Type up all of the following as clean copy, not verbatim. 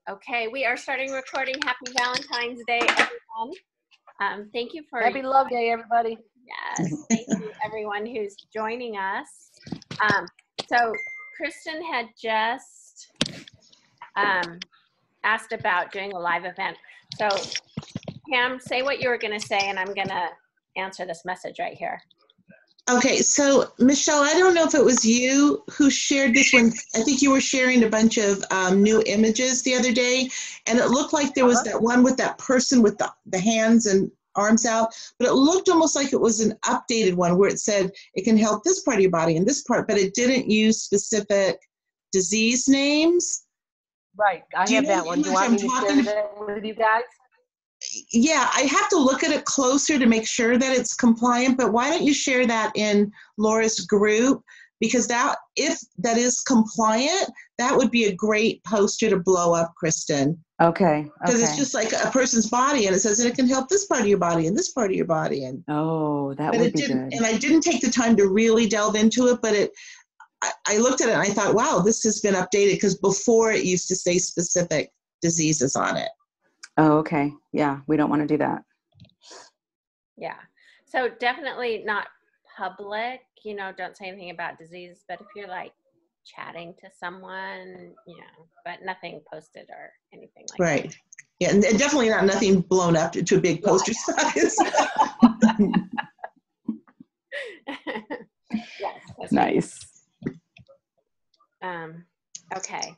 Okay, we are starting recording. Happy Valentine's Day, everyone. Thank you for Happy Love Day, everybody. Yes, thank you everyone who's joining us. So Kristen had just asked about doing a live event. So Pam, say what you were going to say, and I'm going to answer this message right here. Okay, so Michelle, I don't know if it was you who shared this one. I think you were sharing a bunch of new images the other day, and it looked like there was that one with that person with the hands and arms out, but it looked almost like it was an updated one where it said it can help this part of your body and this part, but it didn't use specific disease names. Right, I have that one. Do you want me to share that with you guys? Yeah, I have to look at it closer to make sure that it's compliant, but why don't you share that in Laura's group? Because that, if that is compliant, that would be a great poster to blow up, Kristen. Okay. Because it's just like a person's body, and it says, and it can help this part of your body and this part of your body. And oh, that would be good. And I didn't take the time to really delve into it, but I looked at it and I thought, wow, this has been updated, because before it used to say specific diseases on it. Oh, okay. Yeah, we don't want to do that. Yeah. So definitely not public, don't say anything about disease, but if you're like chatting to someone, but nothing posted or anything like that. Right. Yeah, and definitely nothing blown up to a big poster size. Yes. That's nice. Right. Okay.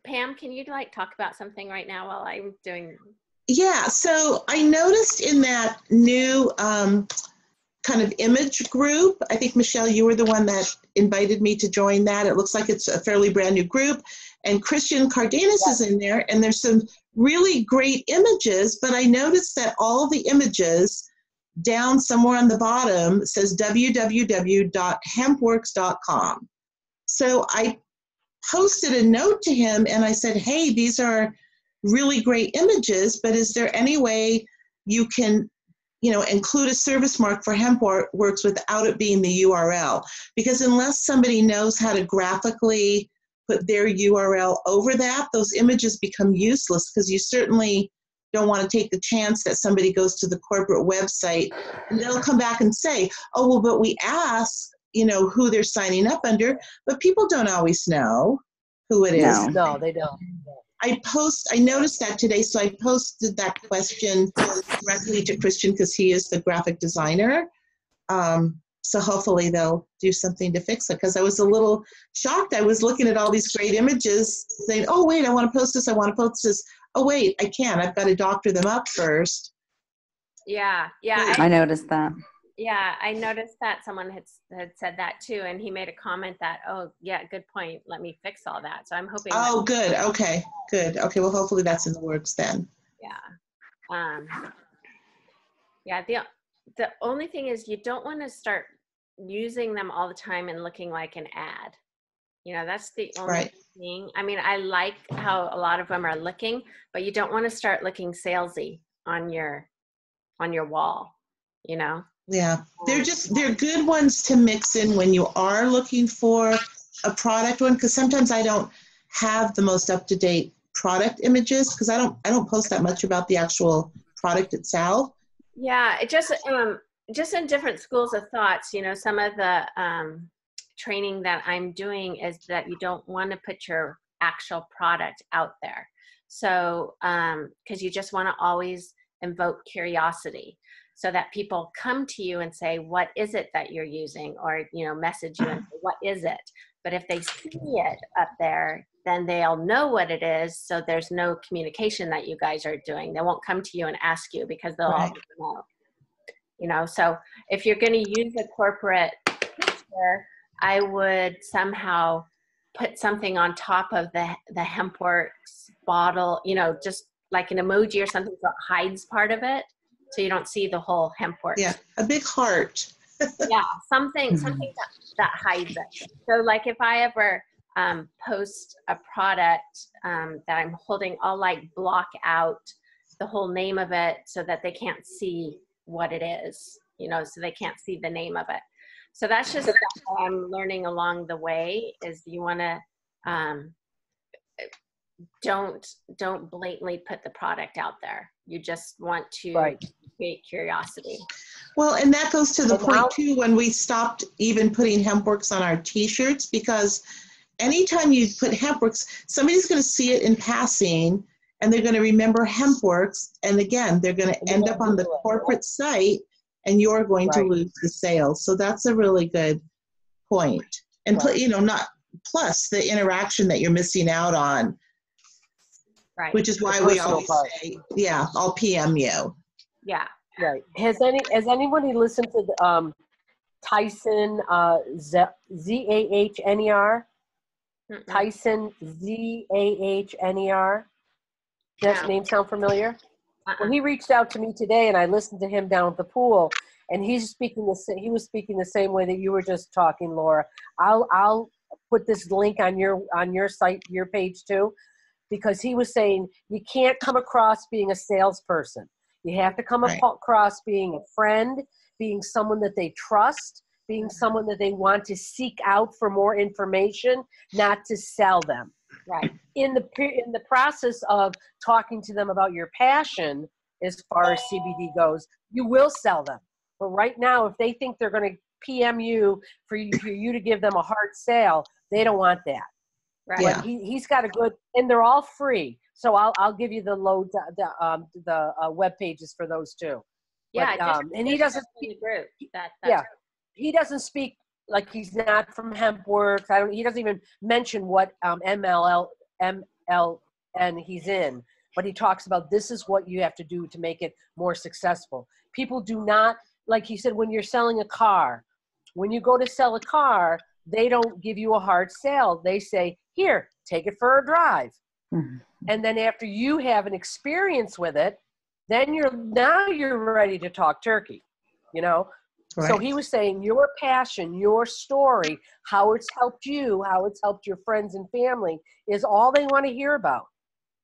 Pam, can you talk about something right now while I'm doing? Yeah, so I noticed in that new kind of image group, I think, Michelle, you were the one that invited me to join that. It looks like it's a fairly brand new group, and Christian Cardenas is in there, and there's some really great images, but I noticed that all the images down somewhere on the bottom says www.hempworks.com. So I posted a note to him and I said, hey, these are really great images, but is there any way you can, include a service mark for HempWorks without it being the URL? Because unless somebody knows how to graphically put their URL over that, those images become useless, because you certainly don't want to take the chance that somebody goes to the corporate website and they'll come back and say, oh, well, but we asked, who they're signing up under, but people don't always know who it is. No, they don't. I noticed that today, so I posted that question directly to Christian, because he is the graphic designer. So hopefully they'll do something to fix it, because I was a little shocked. I was looking at all these great images saying, oh, wait, I want to post this, I want to post this. Oh, wait, I can't. I've got to doctor them up first. Yeah. I noticed that. Yeah, I noticed that someone had said that too, and he made a comment that, oh, yeah, good point. Let me fix all that. So I'm hoping. Oh, good. Okay, good. Okay, well, hopefully that's in the works then. Yeah. Yeah. The only thing is, you don't want to start using them all the time and looking like an ad. That's the only thing. I mean, I like how a lot of them are looking, but you don't want to start looking salesy on your wall. Yeah, they're good ones to mix in when you are looking for a product one, because sometimes I don't have the most up-to-date product images, because I don't post that much about the actual product itself. Yeah, it just in different schools of thoughts, some of the training that I'm doing is that you don't want to put your actual product out there. So, because you just want to always invoke curiosity, so that people come to you and say, what is it that you're using? Or, message you and say, what is it? But if they see it up there, then they'll know what it is. So there's no communication that you guys are doing. They won't come to you and ask you, because they'll already know. So if you're going to use a corporate picture, I would somehow put something on top of the HempWorks bottle, just like an emoji or something that hides part of it, so you don't see the whole HempWorks. Yeah, a big heart. Yeah, something that hides it. So like if I ever post a product that I'm holding, I'll block out the whole name of it so that they can't see what it is, so they can't see the name of it. So that's just stuff I'm learning along the way, is you want to um, don't blatantly put the product out there. You just want to Right. create curiosity. Well, and that goes to the And point I'll- too, when we stopped even putting HempWorks on our t-shirts, because anytime you put HempWorks, somebody's going to see it in passing and they're going to remember HempWorks. And again, they're going to end up on the corporate site and you're going to Right. lose the sales. So that's a really good point. And, Right. you know, not plus the interaction that you're missing out on, Right. which is why The we personal always part. say, yeah, I'll PM you. Yeah. Right. Has anybody listened to the, Tyson Zahner? Mm-mm. Tyson Zahner. Does that No. name sound familiar? Uh-uh. Well, he reached out to me today, and I listened to him down at the pool, and he was speaking the same way that you were just talking, Laura. I'll put this link on your site, your page too, because he was saying you can't come across being a salesperson. You have to come Right. across being a friend, being someone that they trust, being someone that they want to seek out for more information, not to sell them. Right. In the process of talking to them about your passion as far as CBD goes, you will sell them. But right now, if they think they're going to PM you for you to give them a hard sale, they don't want that. Right. Yeah. But he's got a good, and they're all free. So I'll give you the web pages for those too. Yeah. But, and he doesn't in the group. That's yeah, he doesn't speak like he's not from HempWorks. He doesn't even mention what MLN he's in, but he talks about this is what you have to do to make it more successful. People do not, like he said, when you're selling a car, when you go to sell a car, they don't give you a hard sale. They say, here, take it for a drive. Mhm. And then after you have an experience with it, then you're ready to talk turkey, you know? So Right. he was saying your passion, your story, how it's helped you, how it's helped your friends and family is all they want to hear about.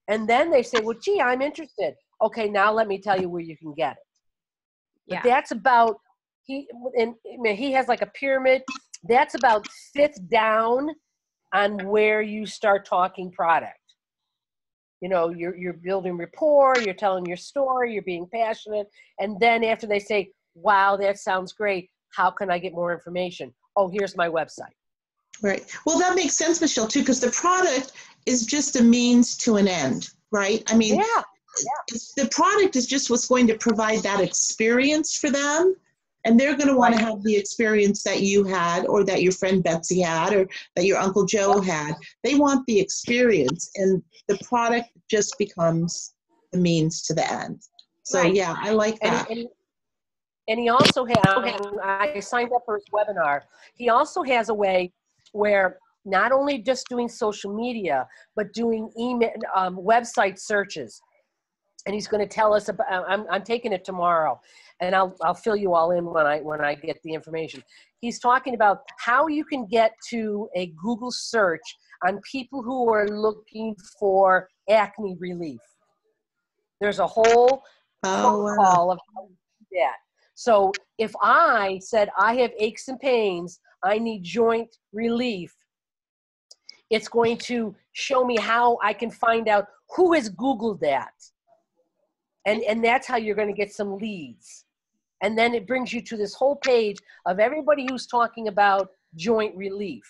And then they say, well, gee, I'm interested. Okay, now let me tell you where you can get it. But Yeah. that's about, he has like a pyramid. That's about 5th down on where you start talking product. You know, you're building rapport, you're telling your story, you're being passionate. And then after they say, wow, that sounds great. How can I get more information? Oh, here's my website. Right. Well, that makes sense, Michelle, too, because the product is just a means to an end, right? I mean, Yeah. the product is just what's going to provide that experience for them. And they're going to want to Right. have the experience that you had, or that your friend Betsy had, or that your Uncle Joe had. They want the experience, and the product just becomes the means to the end. So, Right. yeah, I like that. And he also had, I signed up for his webinar. He also has a way where not only just doing social media, but doing email, website searches. And he's going to tell us about, I'm taking it tomorrow, and I'll fill you all in when I get the information. He's talking about how you can get to a Google search on people who are looking for acne relief. There's a whole Oh, wow. protocol of how to do that. So if I said I have aches and pains, I need joint relief, it's going to show me how I can find out who has Googled that. And that's how you're going to get some leads. And then it brings you to this whole page of everybody who's talking about joint relief.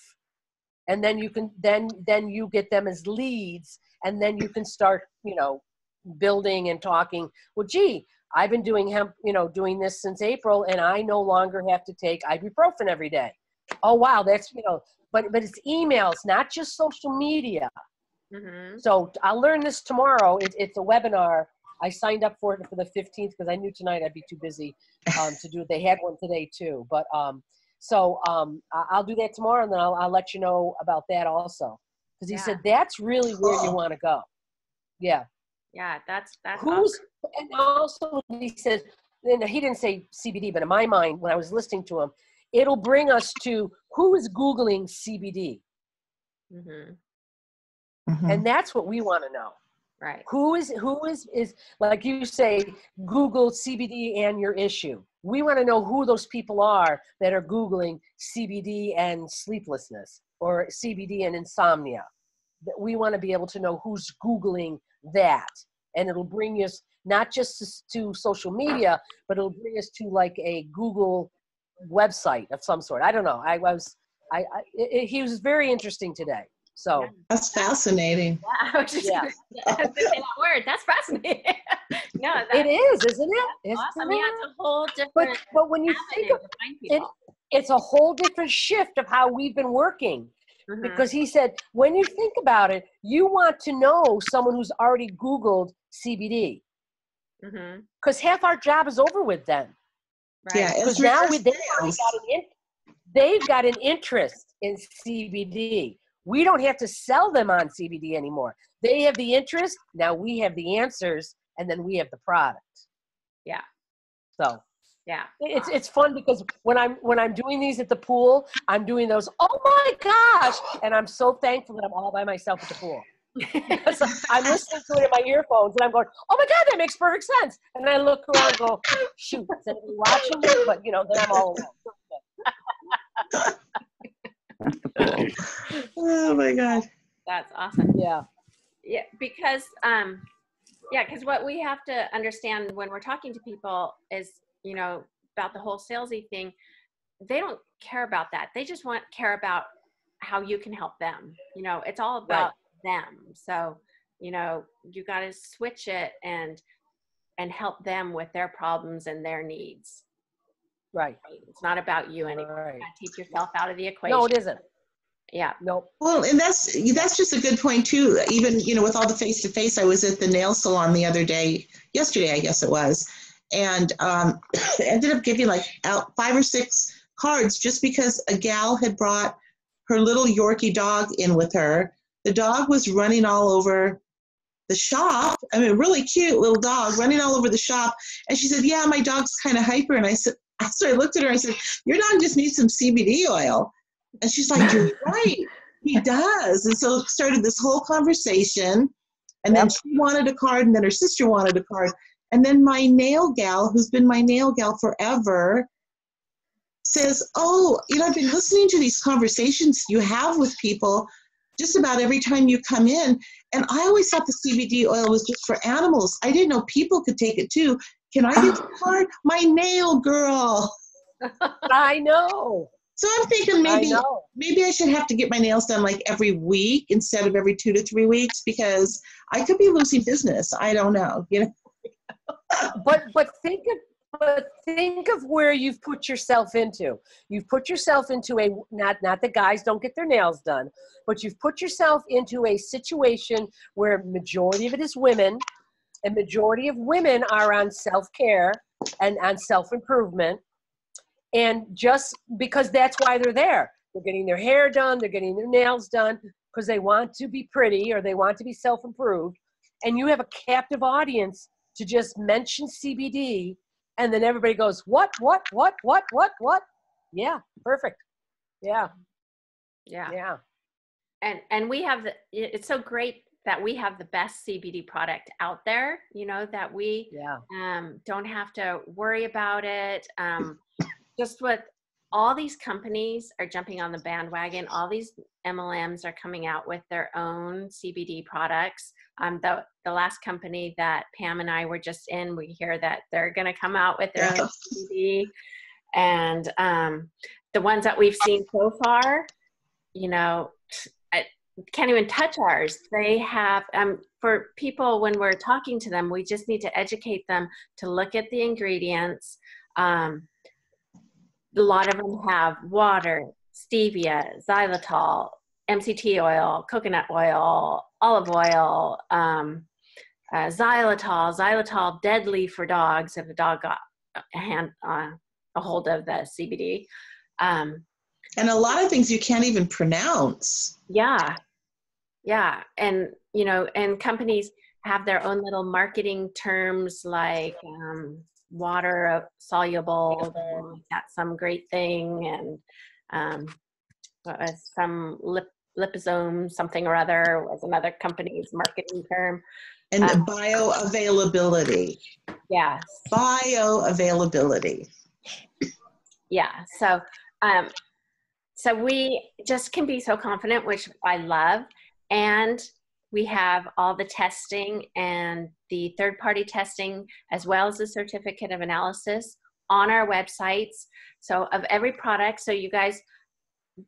And then you can then you get them as leads, and then you can start, you know, building and talking. Well, gee, I've been doing hemp, you know, doing this since April, and I no longer have to take ibuprofen every day. Oh, wow, that's, you know, but it's emails, not just social media. Mm-hmm. So I'll learn this tomorrow. It's a webinar. I signed up for it for the 15th because I knew tonight I'd be too busy to do it. They had one today too, but I'll do that tomorrow, and then I'll let you know about that also. Because he Yeah. said that's really where you want to go. Yeah. Yeah, that's Who's, and also he says, and he didn't say CBD, but in my mind, when I was listening to him, it'll bring us to who is Googling CBD. awesome. Mhm. And that's what we want to know. Right. Who is like you say, Google CBD and your issue. We want to know who those people are that are Googling CBD and sleeplessness, or CBD and insomnia. we want to be able to know who's Googling that. And it'll bring us not just to social media, but it'll bring us to like a Google website of some sort. I don't know. He was very interesting today. So That's fascinating. Yeah, I was just Yeah. gonna say that word. That's fascinating. No, that's it is, isn't it? awesome. Yeah, it's a whole different But when you think avenue of to find it, people. it's a whole different shift of how we've been working. Mhm. Because he said, when you think about it, you want to know someone who's already Googled CBD. Mhm. Because half our job is over with then. Right. Yeah, it's Because now reverse sales. they've got an interest in CBD. We don't have to sell them on CBD anymore. They have the interest. Now we have the answers, and then we have the product. Yeah. So Yeah. it's fun because when I'm doing these at the pool, I'm doing those. Oh my gosh! And I'm so thankful that I'm all by myself at the pool. Because I'm listening to it in my earphones, and I'm going, "Oh my God, that makes perfect sense." And then I look around and go, "Shoot, is anybody watching me?" But then I'm all alone. That's the pool. Oh my God. That's awesome. Yeah. Yeah, because because what we have to understand when we're talking to people is, about the whole salesy thing, they don't care about that. They just care about how you can help them. It's all about them. So, you got to switch it and help them with their problems and their needs. Right. It's not about you anymore. Right. You gotta take yourself out of the equation. No, it isn't. Yeah. Nope. Well, and that's just a good point too. Even, with all the face-to-face, I was at the nail salon the other day, yesterday, I guess it was, and ended up giving out 5 or 6 cards just because a gal had brought her little Yorkie dog in with her. The dog was running all over the shop. I mean, really cute little dog running all over the shop. And she said, "Yeah, my dog's kind of hyper." And so I looked at her and I said, "Your dog just needs some CBD oil." And she's like, "You're right, he does." And so started this whole conversation. And then she wanted a card, and then her sister wanted a card. And then my nail gal, who's been my nail gal forever, says, "Oh, I've been listening to these conversations you have with people just about every time you come in. And I always thought the CBD oil was just for animals. I didn't know people could take it too. Can I get the card?" My nail girl. I know. So I'm thinking maybe I should have to get my nails done every week instead of every 2 to 3 weeks, because I could be losing business. I don't know. But think of where you've put yourself into. You've put yourself into a not that guys don't get their nails done, but you've put yourself into a situation where majority of it is women, and majority of women are on self-care and on self-improvement. And just because that's why they're there. They're getting their hair done, they're getting their nails done because they want to be pretty or they want to be self-improved. And you have a captive audience to just mention CBD, and then everybody goes, what? Yeah, perfect. Yeah. And we have it's so great that we have the best CBD product out there, that we don't have to worry about it. Just with all these companies are jumping on the bandwagon, all these MLMs are coming out with their own CBD products. The last company that Pam and I were just in, we hear that they're going to come out with their own CBD. And the ones that we've seen so far, I can't even touch ours. They have, for people, when we're talking to them, we just need to educate them to look at the ingredients. A lot of them have water, stevia, xylitol, MCT oil, coconut oil, olive oil, xylitol, deadly for dogs if a dog got a hold of the CBD. And a lot of things you can't even pronounce. Yeah. And, and companies have their own little marketing terms like water soluble, that's some great thing, and some liposome something or other was another company's marketing term. And bioavailability. Yes. Bioavailability. Yeah. So we just can be so confident, which I love. And we have all the testing and the third-party testing, as well as the certificate of analysis on our websites. So of every product, so you guys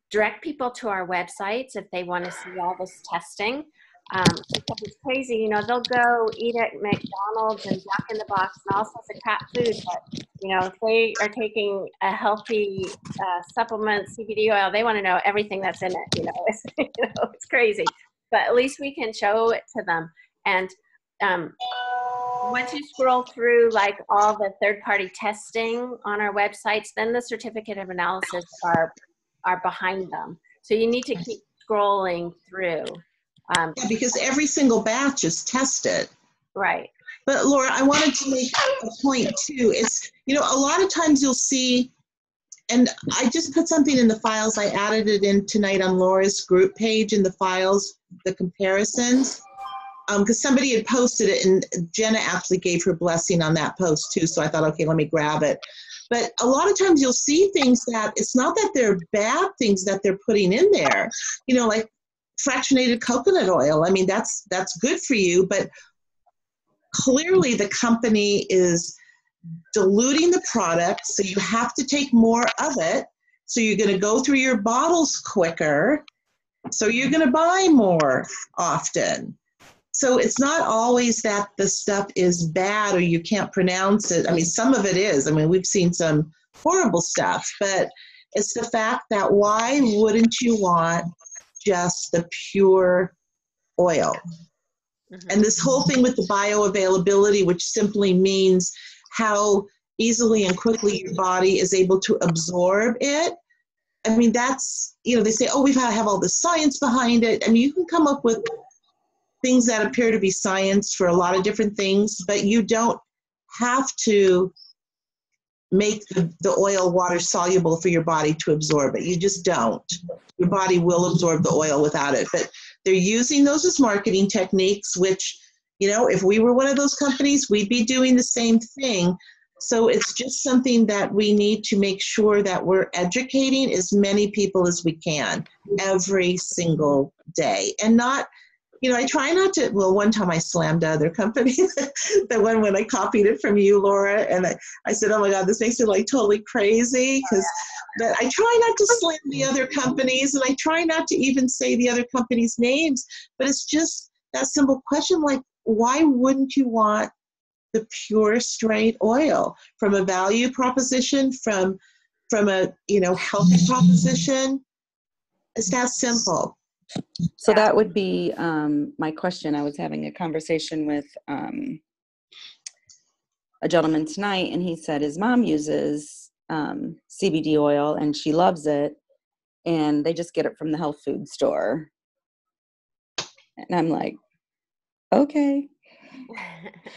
direct people to our websites if they want to see all this testing. Because it's crazy, you know, they'll go eat at McDonald's and Jack in the Box and all sorts of crap food, but you know, if they are taking a healthy supplement, CBD oil, they want to know everything that's in it. You know, it's crazy, but at least we can show it to them. And once you scroll through like all the third-party testing on our websites, then the certificate of analysis are behind them. So you need to keep scrolling through. Yeah, because every single batch is tested. Right. But Laura, I wanted to make a point too. It's, you know, a lot of times you'll see, and I just put something in the files. I added it in tonight on Laura's group page in the files, the comparisons, because somebody had posted it and Jenna actually gave her blessing on that post too. So I thought, okay, let me grab it. But a lot of times you'll see things that it's not that they're bad things that they're putting in there, you know, like fractionated coconut oil. I mean, that's good for you, but clearly the company is diluting the product, so you have to take more of it. So you're going to go through your bottles quicker, so you're going to buy more often. So it's not always that the stuff is bad or you can't pronounce it. I mean, some of it is. I mean, we've seen some horrible stuff, but it's the fact that why wouldn't you want just the pure oil? Mm-hmm. And this whole thing with the bioavailability, which simply means how easily and quickly your body is able to absorb it. I mean, that's, you know, they say, oh, we've got to have all the science behind it. I mean, you can come up with things that appear to be science for a lot of different things, but you don't have to make the oil water soluble for your body to absorb it. You just don't. Your body will absorb the oil without it. But they're using those as marketing techniques, which, you know, if we were one of those companies, we'd be doing the same thing. So it's just something that we need to make sure that we're educating as many people as we can every single day. And not, you know, I try not to, well, one time I slammed other companies, the one when I copied it from you, Laura, and I said, oh my God, this makes me like totally crazy, but I try not to slam the other companies, and I try not to even say the other companies' names, but it's just that simple question, like, why wouldn't you want the pure straight oil from a value proposition, from a, you know, health proposition? It's that simple. So that would be my question. I was having a conversation with a gentleman tonight, and he said his mom uses CBD oil and she loves it, and they just get it from the health food store. And I'm like, okay.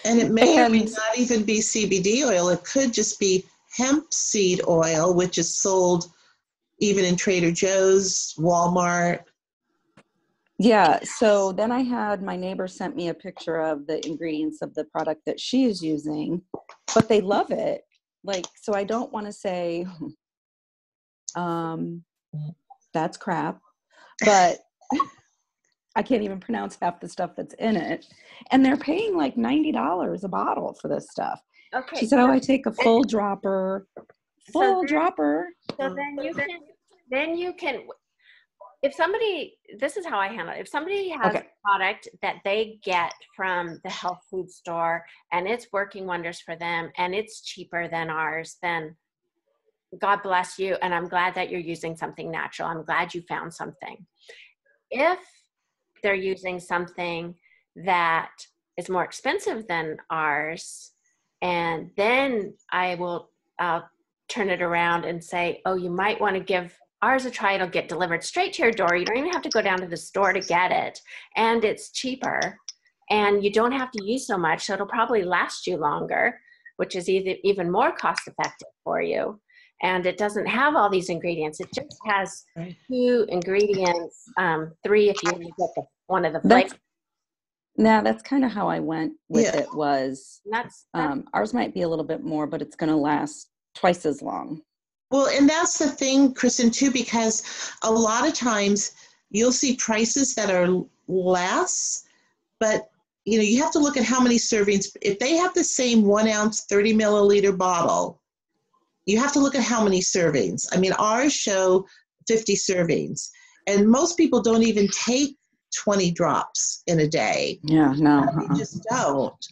And it may or may not even be CBD oil. It could just be hemp seed oil, which is sold even in Trader Joe's, Walmart. Yeah. So then I had my neighbor sent me a picture of the ingredients of the product that she is using, but they love it. Like, so I don't want to say, that's crap, but I can't even pronounce half the stuff that's in it. And they're paying like $90 a bottle for this stuff. Okay. She said, oh, I take a full dropper. So then you can, if somebody, this is how I handle it. If somebody has a product that they get from the health food store and it's working wonders for them and it's cheaper than ours, then God bless you. And I'm glad that you're using something natural. I'm glad you found something. If they're using something that is more expensive than ours, and then I'll turn it around and say, oh, you might want to give ours a try. It'll get delivered straight to your door. You don't even have to go down to the store to get it. And it's cheaper. And you don't have to use so much. So it'll probably last you longer, which is even more cost effective for you. And it doesn't have all these ingredients. It just has 2 ingredients, 3 if you want to get one of the flavors. That's kind of how I went with it. Was that's ours might be a little bit more, but it's going to last twice as long. Well, and that's the thing, Kristen, too, because a lot of times you'll see prices that are less, but you have to look at how many servings. If they have the same 1 ounce, 30 milliliter bottle, you have to look at how many servings. I mean, ours show 50 servings, and most people don't even take 20 drops in a day. Yeah, no. They just don't.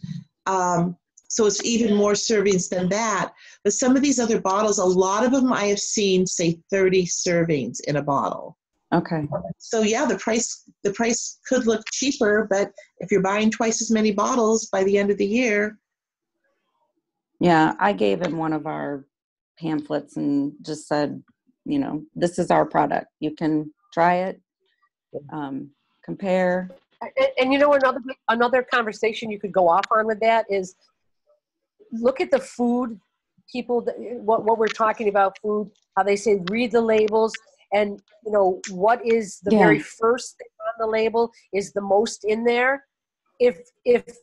So it's even more servings than that. But some of these other bottles, a lot of them I have seen say 30 servings in a bottle. Okay. So yeah, the price could look cheaper, but if you're buying twice as many bottles by the end of the year. Yeah, I gave him one of our pamphlets and just said, this is our product. You can try it, compare. And another conversation you could go off on with that is look at the food people, what we're talking about food, how they say read the labels, and what is the very first thing on the label is the most in there. If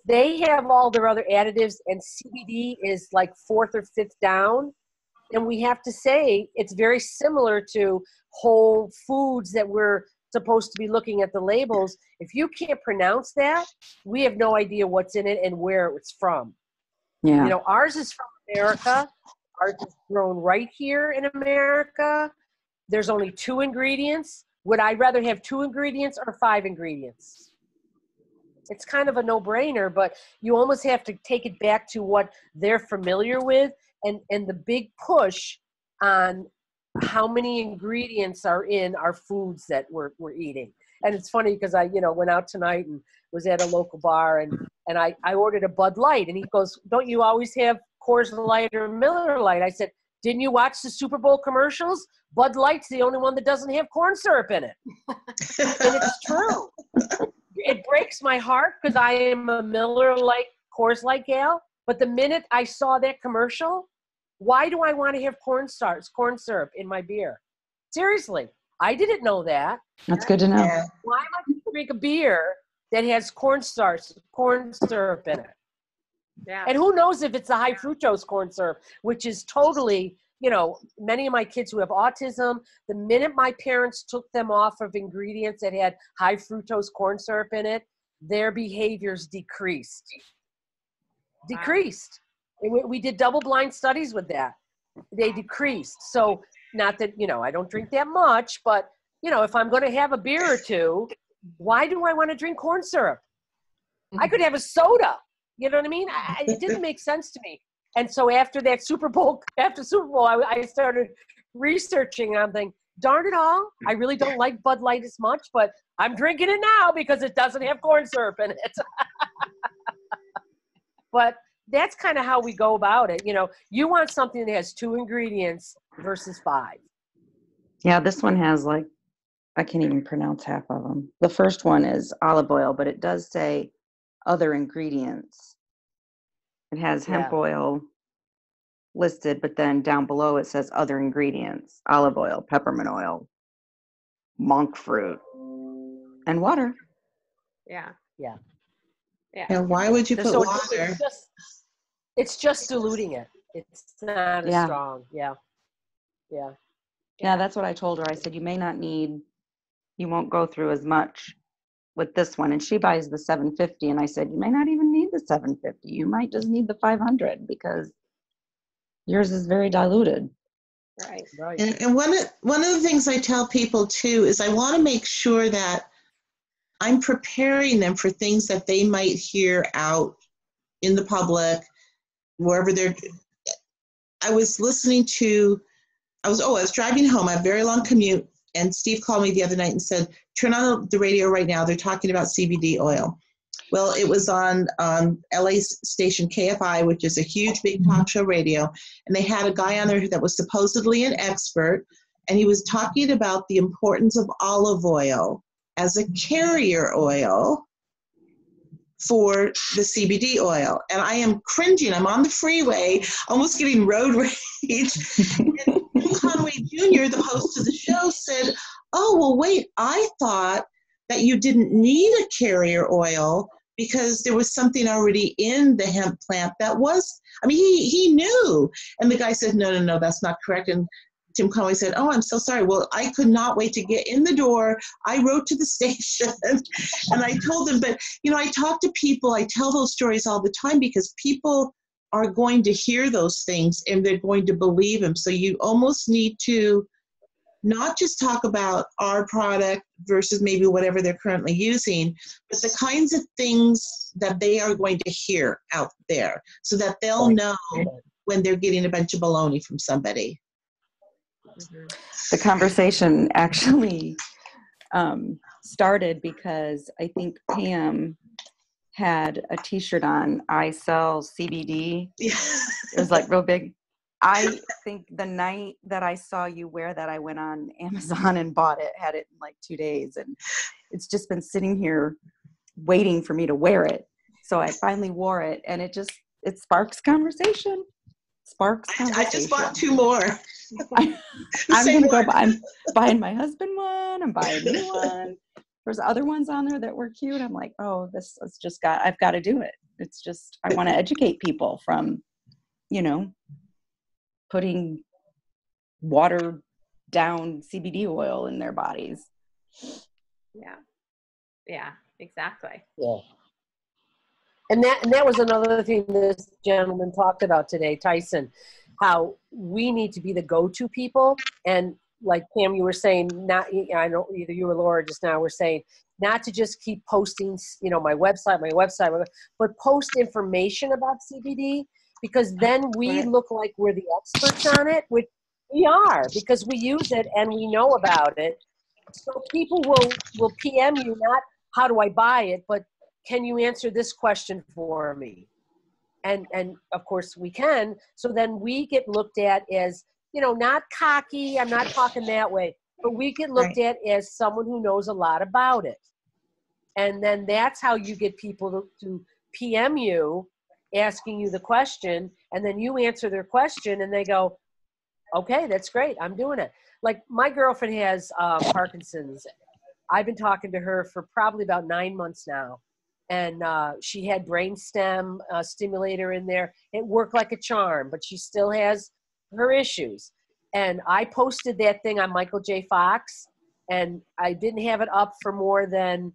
they have all their other additives and CBD is like 4th or 5th down, then we have to say it's very similar to whole foods that we're supposed to be looking at the labels. If you can't pronounce that, we have no idea what's in it and where it's from. Yeah. Ours is from America. Ours is grown right here in America. There's only 2 ingredients. Would I rather have 2 ingredients or 5 ingredients? It's kind of a no-brainer, but you almost have to take it back to what they're familiar with and the big push on how many ingredients are in our foods that we're eating. And it's funny because I, went out tonight and was at a local bar and I ordered a Bud Light, and he goes, "Don't you always have Coors Light or Miller Light?" I said, "Didn't you watch the Super Bowl commercials? Bud Light's the only one that doesn't have corn syrup in it." And it's true. It breaks my heart because I am a Miller Lite, Coors Light gal. But the minute I saw that commercial, why do I want to have corn syrup in my beer? Seriously, I didn't know that. That's good to know. Yeah. Why am I going to drink a beer that has corn syrup in it? Yeah. And who knows if it's a high fructose corn syrup, which is totally, many of my kids who have autism, the minute my parents took them off of ingredients that had high fructose corn syrup in it, their behaviors decreased. We did double-blind studies with that. They decreased. So not that, I don't drink that much, but, if I'm going to have a beer or two, why do I want to drink corn syrup? I could have a soda. You know what I mean? It didn't make sense to me. And so after Super Bowl, I started researching, and I'm thinking, darn it all, I really don't like Bud Light as much, but I'm drinking it now because it doesn't have corn syrup in it. But that's kind of how we go about it. You want something that has 2 ingredients versus 5. Yeah, this one has I can't even pronounce half of them. The first one is olive oil, but it does say other ingredients. It has hemp oil listed, but then down below it says other ingredients: olive oil, peppermint oil, monk fruit, and water. Yeah. Yeah. Yeah. And why would you put So water? it's just diluting it. It's not as strong. Yeah. Yeah. Yeah, that's what I told her. I said, you won't go through as much with this one. And she buys the 750. And I said, you may not even need the 750. You might just need the 500 because yours is very diluted. Right. And one of the things I tell people too is I want to make sure that I'm preparing them for things that they might hear out in the public, wherever they're. I was driving home. I have a very long commute, and Steve called me the other night and said, "Turn on the radio right now. They're talking about CBD oil." Well, it was on LA's station KFI, which is a huge, big talk show radio, and they had a guy on there that was supposedly an expert, and he was talking about the importance of olive oil as a carrier oil for the CBD oil. And I am cringing. I'm on the freeway, almost getting road rage. And Jim Conway Jr., the host of the show, said, "Oh, well, wait, I thought that you didn't need a carrier oil because there was something already in the hemp plant that was," he knew. And the guy said, no, that's not correct. And Tim Conway said, oh, I'm so sorry. Well, I could not wait to get in the door. I wrote to the station and I told them, but, you know, I talk to people, I tell those stories all the time because people are going to hear those things and they're going to believe them. So you almost need to not just talk about our product versus maybe whatever they're currently using, but the kinds of things that they are going to hear out there so that they'll know when they're getting a bunch of baloney from somebody. The conversation actually started because I think Pam had a t-shirt on, I sell CBD. Yeah. It was like real big. I think the night that I saw you wear that, I went on Amazon and bought it, had it in like 2 days. And it's just been sitting here waiting for me to wear it. So I finally wore it and it sparks conversation. I just bought 2 more. I'm buying my husband one. I'm buying me one. There's other ones on there that were cute. I'm like, oh, this is just I've got to do it. It's just, I want to educate people from, you know, putting watered down CBD oil in their bodies. Yeah, exactly. Yeah. And that was another thing this gentleman talked about today, Tyson, how we need to be the go-to people. And like Pam, you were saying, I know either you or Laura just now were saying, not to just keep posting, you know, my website, but post information about CBD, because then we look like we're the experts on it, which we are, because we use it and we know about it. So people will PM you, not how do I buy it, but can you answer this question for me? And of course we can. So then we get looked at as, you know, not cocky, I'm not talking that way, but we get looked at as someone who knows a lot about it. And then that's how you get people to PM you, asking you the question, and then you answer their question and they go, okay, that's great, I'm doing it. Like my girlfriend has Parkinson's. I've been talking to her for probably about 9 months now. And she had brain stem stimulator in there. It worked like a charm, but she still has her issues. And I posted that thing on Michael J. Fox, and I didn't have it up for more than,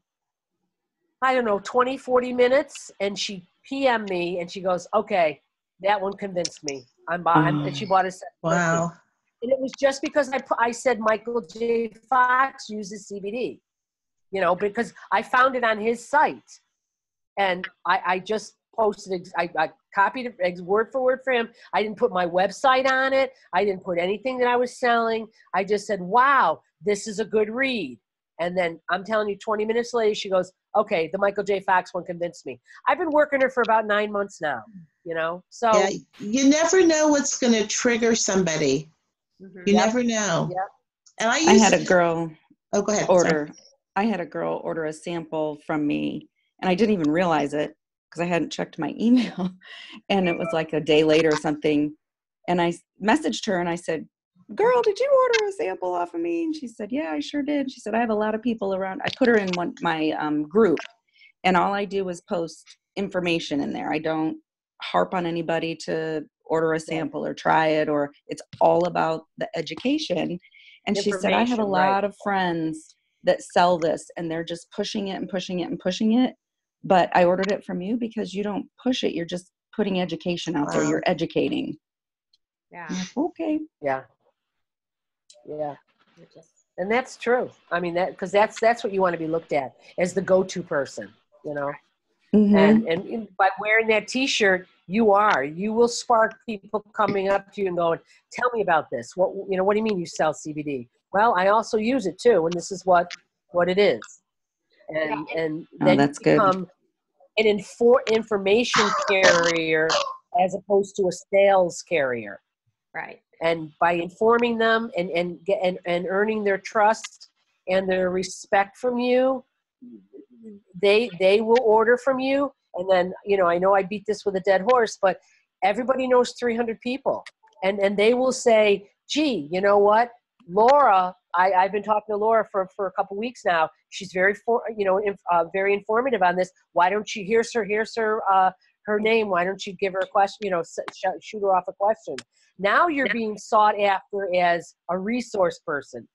I don't know, 20, 40 minutes. And she PM'd me and she goes, okay, that one convinced me. I'm buying. And she bought a set. Wow. And it was just because I said Michael J. Fox uses CBD, you know, because I found it on his site. And I just posted, I copied it word for word for him. I didn't put my website on it. I didn't put anything that I was selling. I just said, wow, this is a good read. And then I'm telling you, 20 minutes later, she goes, okay, the Michael J. Fox one convinced me. I've been working her for about 9 months now, you know? So yeah, you never know what's going to trigger somebody. You never know. Yep. And I had a girl go ahead. I had a girl order a sample from me, and I didn't even realize it because I hadn't checked my email. And it was like a day later or something. And I messaged her and I said, girl, did you order a sample off of me? And she said, yeah, I sure did. She said, I have a lot of people around. I put her in my group, and all I do is post information in there. I don't harp on anybody to order a sample or try it, or it's all about the education. And she said, I have a lot of friends that sell this and they're just pushing it and pushing it and pushing it. But I ordered it from you because you don't push it. You're just putting education out there. You're educating. Yeah. Okay. Yeah. Yeah. And that's true. I mean, because that's what you want to be looked at as the go-to person, you know. Mm-hmm. And by wearing that T-shirt, you will spark people coming up to you and going, tell me about this. What do you mean you sell CBD? Well, I also use it too, and this is what it is. And then that's you become an information carrier as opposed to a sales carrier. Right. And by informing them and earning their trust and their respect from you, they will order from you. And then, I know I beat this with a dead horse, but everybody knows 300 people. And they will say, gee, you know what? Laura, I've been talking to Laura for a couple weeks now. She's very, very informative on this. Why don't you, here's her name. Why don't you give her a question, shoot her off a question. Now you're being sought after as a resource person.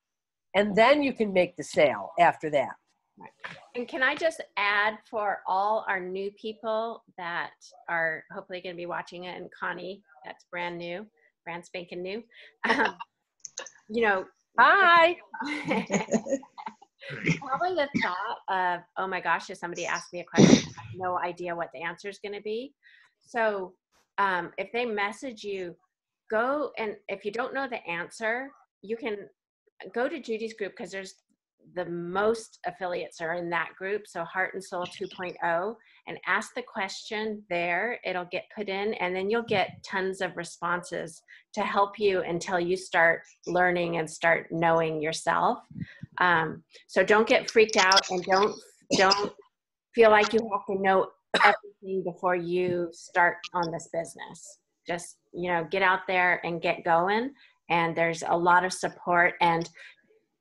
And then you can make the sale after that. And can I just add for all our new people that are hopefully going to be watching it, and Connie, that's brand new, brand spanking new, you know, Hi. probably the thought of, oh my gosh, if somebody asked me a question, I have no idea what the answer is going to be. So if they message you, go, and if you don't know the answer, you can go to Judy's group, because there's the most affiliates are in that group. So Heart and Soul 2.0, and ask the question there. It'll get put in, and then you'll get tons of responses to help you until you start learning and start knowing yourself. So don't get freaked out, and don't feel like you have to know everything before you start on this business. Just, get out there and get going. And there's a lot of support, and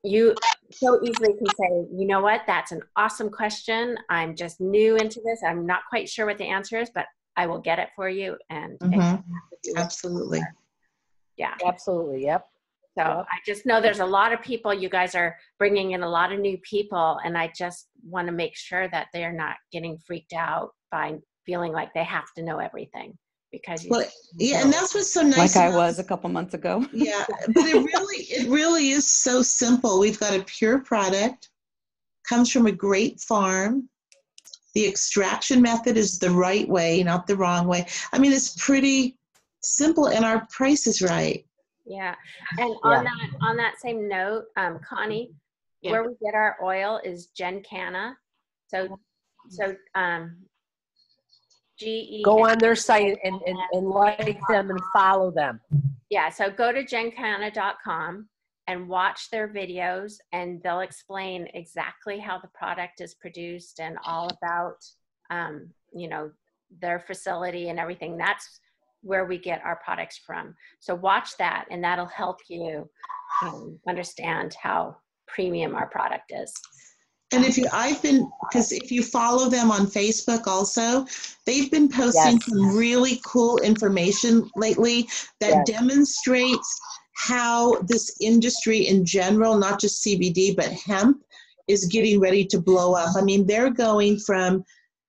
you so easily can say, you know what, that's an awesome question. I'm just new into this. I'm not quite sure what the answer is, but I will get it for you. And Absolutely. Yeah. Absolutely. Yep. So Yep. I just know there's a lot of people, you guys are bringing in a lot of new people, and I just want to make sure that they're not getting freaked out by feeling like they have to know everything, because and that's what's so nice. Like I was a couple months ago. Yeah, but it really is so simple. We've got a pure product, comes from a great farm. The extraction method is the right way, not the wrong way. I mean, it's pretty simple, and our price is right. Yeah. And on that same note, Connie, where we get our oil is Gencana. So GE. Go on their site and like them and follow them. Yeah. So go to gencana.com and watch their videos, and they'll explain exactly how the product is produced and all about, their facility and everything. That's where we get our products from. So watch that, and that'll help you understand how premium our product is. And if you follow them on Facebook also, they've been posting some really cool information lately that demonstrates how this industry in general, not just CBD, but hemp, is getting ready to blow up. I mean, they're going from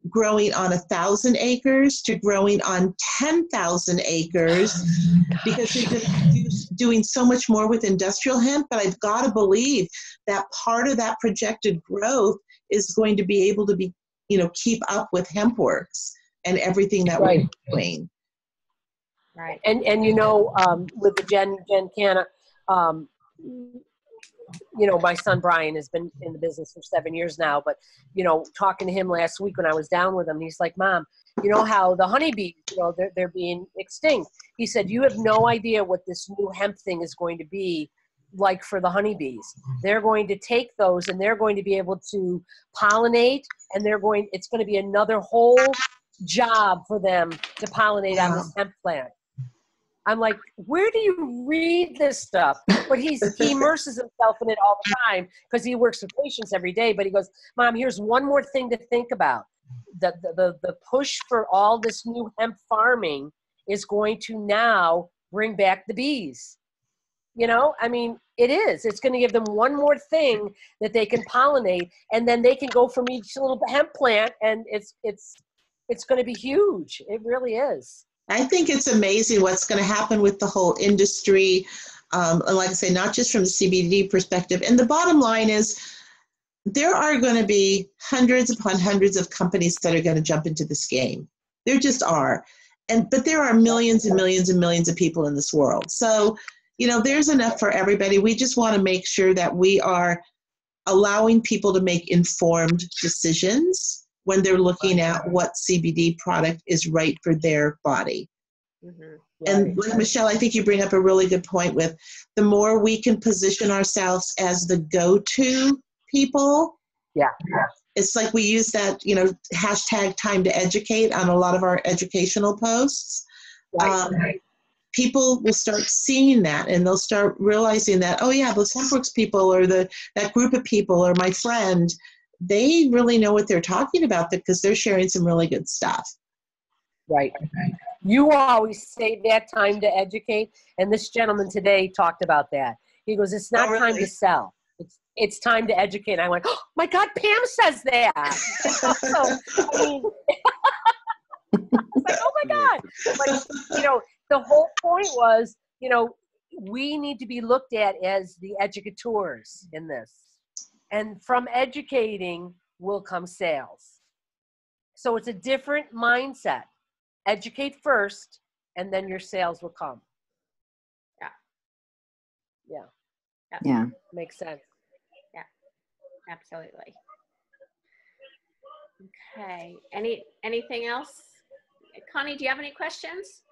growing on 1,000 acres to growing on 10,000 acres because they're just doing so much more with industrial hemp. But I've got to believe that part of that projected growth is going to be able to be, keep up with HempWorks and everything that we're doing. Right. And with the Gencana, my son Brian has been in the business for 7 years now, but, talking to him last week when I was down with him, he's like, Mom, you know how the honeybees, they're being extinct. He said, you have no idea what this new hemp thing is going to be like for the honeybees. They're going to take those and they're going to be able to pollinate, and it's going to be another whole job for them to pollinate on this hemp plant. I'm like, where do you read this stuff? But he immerses himself in it all the time because he works with patients every day. But he goes, Mom, here's one more thing to think about. The push for all this new hemp farming is going to now bring back the bees. I mean, it is. It's going to give them one more thing that they can pollinate, and then they can go from each little hemp plant, and it's going to be huge. It really is. I think it's amazing what's going to happen with the whole industry. And like I say, not just from the CBD perspective. And the bottom line is there are going to be hundreds upon hundreds of companies that are going to jump into this game. There just are. But there are millions and millions and millions of people in this world. So, there's enough for everybody. We just want to make sure that we are allowing people to make informed decisions when they're looking at what CBD product is right for their body. Mm-hmm. And like Michelle, I think you bring up a really good point with the more we can position ourselves as the go-to people. Yeah. It's like we use that, hashtag time to educate on a lot of our educational posts. People will start seeing that, and they'll start realizing that, oh yeah, those HempWorks people or that group of people or my friend, they really know what they're talking about because they're sharing some really good stuff. Right. You always say that time to educate, and this gentleman today talked about that. He goes, it's not Oh, time really? to sell. It's time to educate. And I went, oh my God, Pam says that. So, I mean, it's like, oh my God. But, you know, the whole point was, you know, we need to be looked at as the educators in this. And from educating will come sales. So it's a different mindset. Educate first, and then your sales will come. Yeah. Makes sense. Absolutely. Okay. Anything else? Connie, do you have any questions?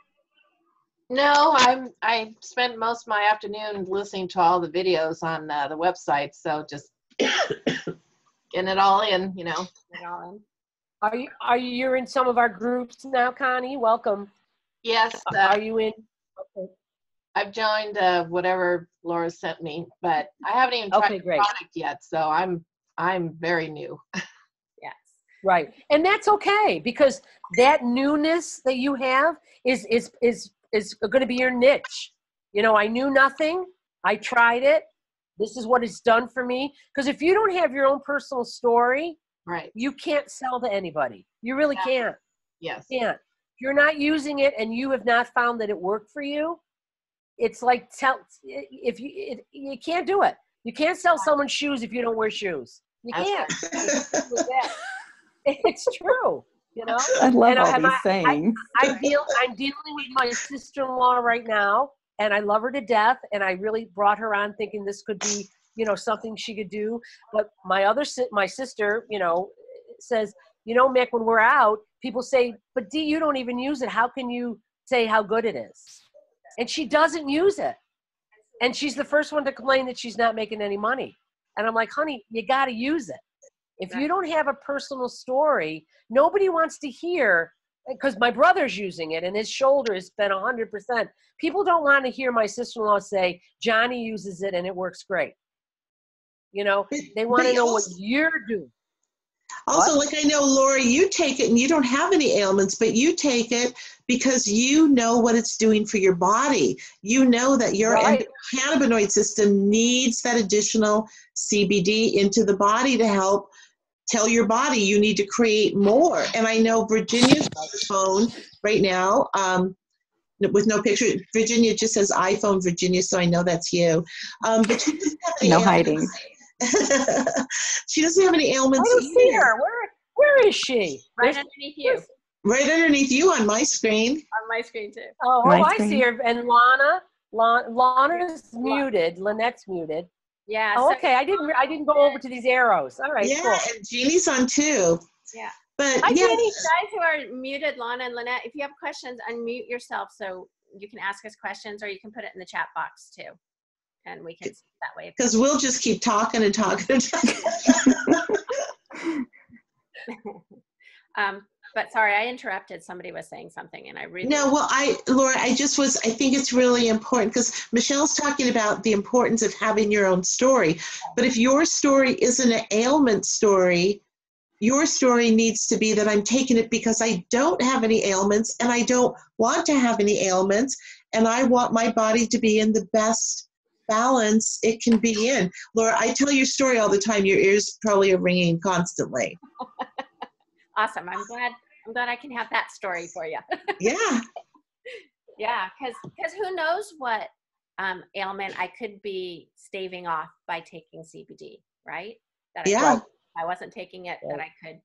No, I spent most of my afternoon listening to all the videos on the website, so just getting it all in, you know. Get it all in? Are you in some of our groups now, Connie? Welcome. Yes, Are you in? Okay. I've joined whatever Laura sent me, but I haven't even tried Okay, the great. product yet, so I'm very new. Yes. Right, and that's okay, because that newness that you have is going to be your niche. You know, I knew nothing. I tried it. This is what it's done for me. Because if you don't have your own personal story, Right. you can't sell to anybody. You really can't. Yes. You can't. If you're not using it and you have not found that it worked for you, it's like you can't do it. You can't sell someone shoes if you don't wear shoes. You That's can't. right. With that. It's true, you know. I love And all these sayings. I'm dealing with my sister-in-law right now, and I love her to death. And I really brought her on thinking this could be, you know, something she could do. But my sister, you know, says, you know, Mick, when we're out, people say, but Dee, you don't even use it. How can you say how good it is? And she doesn't use it. And she's the first one to complain that she's not making any money. And I'm like, honey, you got to use it. If you don't have a personal story, nobody wants to hear, because my brother's using it and his shoulder has been 100%. People don't want to hear my sister-in-law say, Johnny uses it and it works great. You know, they want to know what you're doing. Also, like I know, Laura, you take it and you don't have any ailments, but you take it because you know what it's doing for your body. You know that your cannabinoid system needs that additional CBD into the body to help tell your body you need to create more. And I know Virginia's on the phone right now with no picture. Virginia just says iPhone, Virginia, so I know that's you. But she doesn't have any No ailments. hiding. She doesn't have any ailments. I don't see her. Where is she? Right underneath you. Right underneath you on my screen. On my screen too. Oh, My I screen. see her. And Lana's muted. Lynette's muted. Yeah. Oh, so- okay. I didn't go over to these arrows. All right, Yeah, cool. and Jeannie's on too. Yeah. But Hi, yeah, Jeannie. Guys who are muted, Lana and Lynette, if you have questions, unmute yourself so you can ask us questions, or you can put it in the chat box too. And we can see that way. because we'll just keep talking and talking and talking. But sorry, I interrupted. Somebody was saying something and I really. No, well, Laura, I think it's really important because Michelle's talking about the importance of having your own story. But if your story isn't an ailment story, your story needs to be that I'm taking it because I don't have any ailments and I don't want to have any ailments and I want my body to be in the best balance it can be in. Laura, I tell your story all the time. Your ears probably are ringing constantly. Awesome. I'm glad I can have that story for you. Yeah. Yeah, because who knows what ailment I could be staving off by taking CBD, right? Yeah. I wasn't taking it, that I could,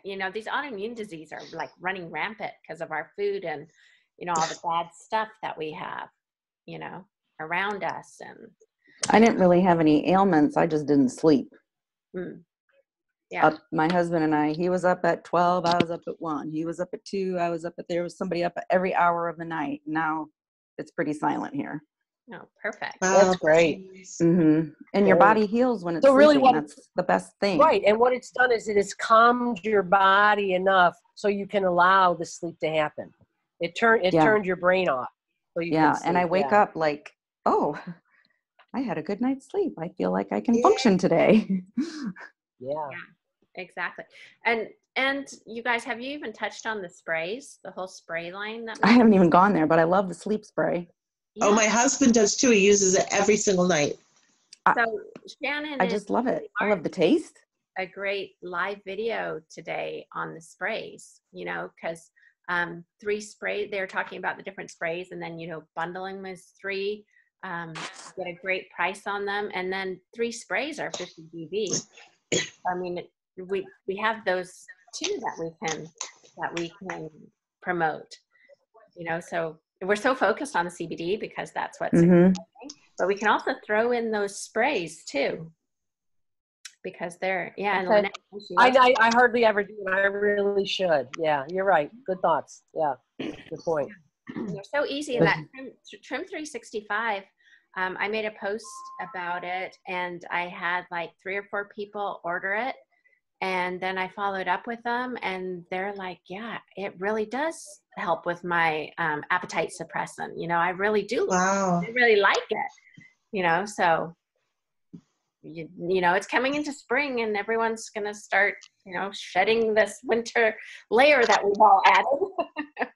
you know, these autoimmune diseases are like running rampant because of our food and, you know, all the bad stuff that we have, you know, around us. And I didn't really have any ailments. I just didn't sleep. Yeah. My husband and I, he was up at 12. I was up at 1. He was up at 2. I was up at, there was somebody up at every hour of the night. Now it's pretty silent here. Oh, perfect. That's great. Mm-hmm. And your body heals when it's So really sleeping. That's the best thing. Right, and what it's done is it has calmed your body enough so you can allow the sleep to happen. It turned your brain off. So you can sleep. And I wake up like, oh, I had a good night's sleep. I feel like I can function today. Yeah. exactly. And you guys, have you even touched on the sprays, the whole spray line that I haven't even gone there, but I love the sleep spray. Yeah. Oh, my husband does too. He uses it every single night. So Shannon I and just love it. I Martin love the taste. a great live video today on the sprays, you know, because 3 spray, they're talking about the different sprays, and then, you know, bundling them as 3, get a great price on them, and then 3 sprays are 50 dB. I mean, we have those too that we can promote, you know, so we're so focused on the CBD because that's what's Mm-hmm. but we can also throw in those sprays too, because they're, yeah, and Okay. Lynette, she loves I hardly ever do, and I really should. Yeah, you're right. Good thoughts. Yeah, good point. and they're so easy. And that Trim 365, I made a post about it, and I had like 3 or 4 people order it, and then I followed up with them, and they're like, yeah, it really does help with my appetite suppressant. You know, I really do. Wow. I really like it, you know, so you know, it's coming into spring, and everyone's going to start, you know, shedding this winter layer that we've all added.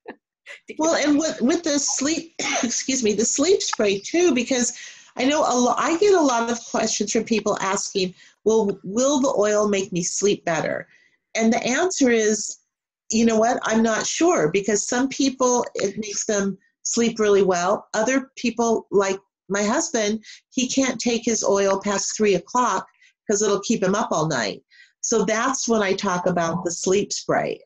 Well, and with the sleep, excuse me, the sleep spray too, because I know I get a lot of questions from people asking, well, will the oil make me sleep better? And the answer is, you know what, I'm not sure, because some people, it makes them sleep really well. Other people, like my husband, he can't take his oil past 3 o'clock because it'll keep him up all night. So that's when I talk about the sleep spray.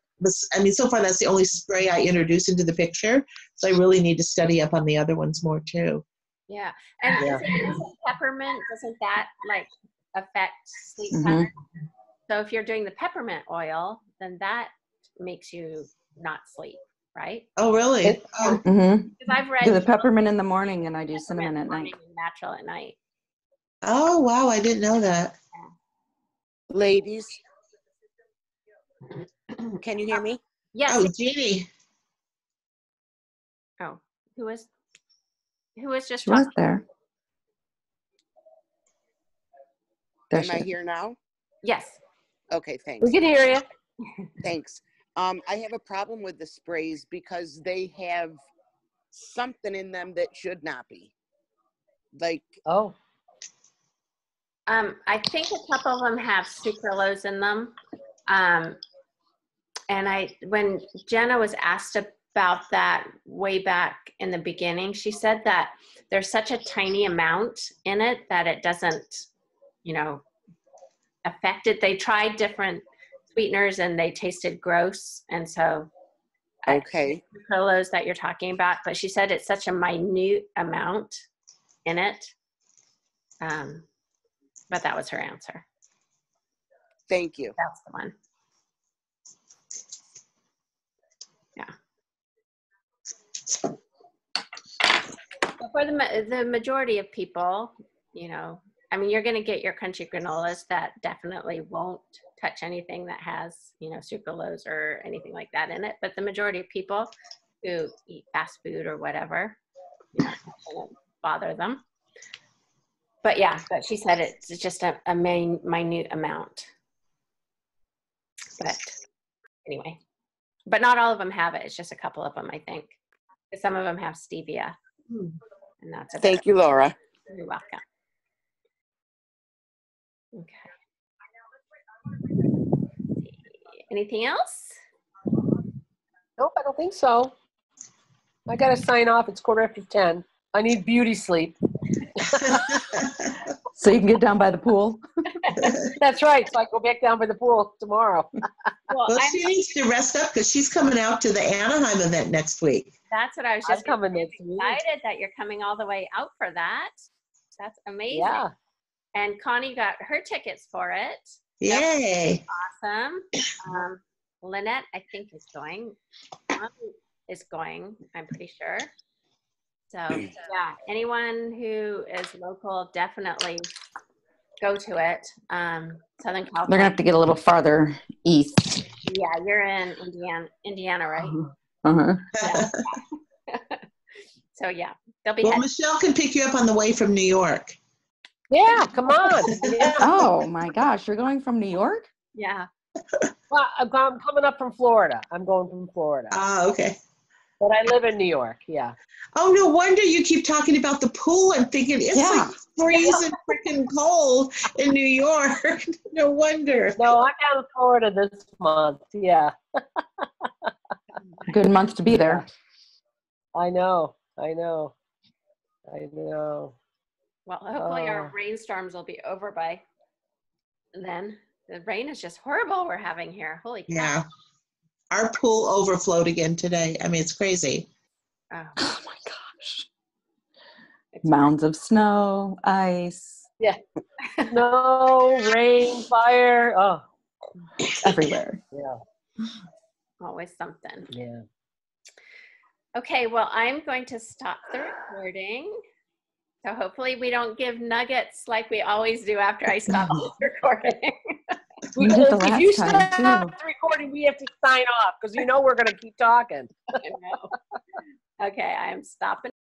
I mean, so far that's the only spray I introduce into the picture. So I really need to study up on the other ones more too. Yeah. And Yeah. isn't peppermint, doesn't that like affect sleep Mhm. pattern? So if you're doing the peppermint oil, then that makes you not sleep, right? Oh, really? Oh, Mm-hmm. Because I've read Do the peppermint in the morning, and I do peppermint cinnamon in at the morning night. and natural at night. oh, wow, I didn't know that. Ladies, can you hear me? Yes. Oh, Jeannie. Oh, who was just She was talking? there. There Am she I is. here now? Yes. Okay, We thanks. can hear you. Thanks. I have a problem with the sprays because they have something in them that should not be. Like, Oh, I think a couple of them have sucralose in them. And when Jenna was asked about that way back in the beginning, she said that there's such a tiny amount in it that it doesn't, you know, affect it. They tried different sweeteners and they tasted gross. And so okay, sucralose that you're talking about, but she said it's such a minute amount in it. But that was her answer. thank you. That's the one. Yeah. But for the majority of people, you know, I mean, you're going to get your crunchy granolas that definitely won't touch anything that has, you know, sucralose or anything like that in it. But the majority of people who eat fast food or whatever, you know, it won't bother them. But yeah, but she said it's just a minute amount. But anyway, but not all of them have it. It's just a couple of them, I think. Some of them have stevia, and that's about Thank you, Laura. You're welcome. Okay. Anything else? nope, I don't think so. I got to sign off. It's 10:15. I need beauty sleep. So you can get down by the pool. That's right. So I go back down by the pool tomorrow. Well, Well, she needs to rest up because she's coming out to the Anaheim event next week. that's what I was I'm just coming next week. excited that you're coming all the way out for that. That's amazing. Yeah. And Connie got her tickets for it. Yay. Awesome. Lynette, I think, is going. Connie is going, I'm pretty sure. So yeah, anyone who is local, definitely go to it. Southern They're California. gonna have to get a little farther east. Yeah, you're in Indiana, right? Uh-huh. Yeah. So yeah, they'll be. Well, Michelle can pick you up on the way from New York. Yeah, come on. Yeah. Oh my gosh, you're going from New York? Yeah. Well, I'm coming up from Florida. I'm going from Florida. Ah, okay. But I live in New York, yeah. Oh, no wonder you keep talking about the pool. I'm thinking it's Yeah. like freezing freaking cold in New York. No wonder. No, I'm down in Florida this month, yeah. Good month to be there. I know. I know. I know. Well, hopefully our Oh. rainstorms will be over by then. The rain is just horrible we're having here. Holy cow. Yeah. Our pool overflowed again today. I mean, it's crazy. Oh, Oh my gosh. it's Mounds of snow, ice, No, rain, fire. Oh, everywhere. yeah. always something. Yeah. Okay, well, I'm going to stop the recording. So hopefully we don't give nuggets like we always do after I stop this recording. You did the If you last time, stop too. the recording, we have to sign off because you know we're going to keep talking. I know. Okay, I am stopping.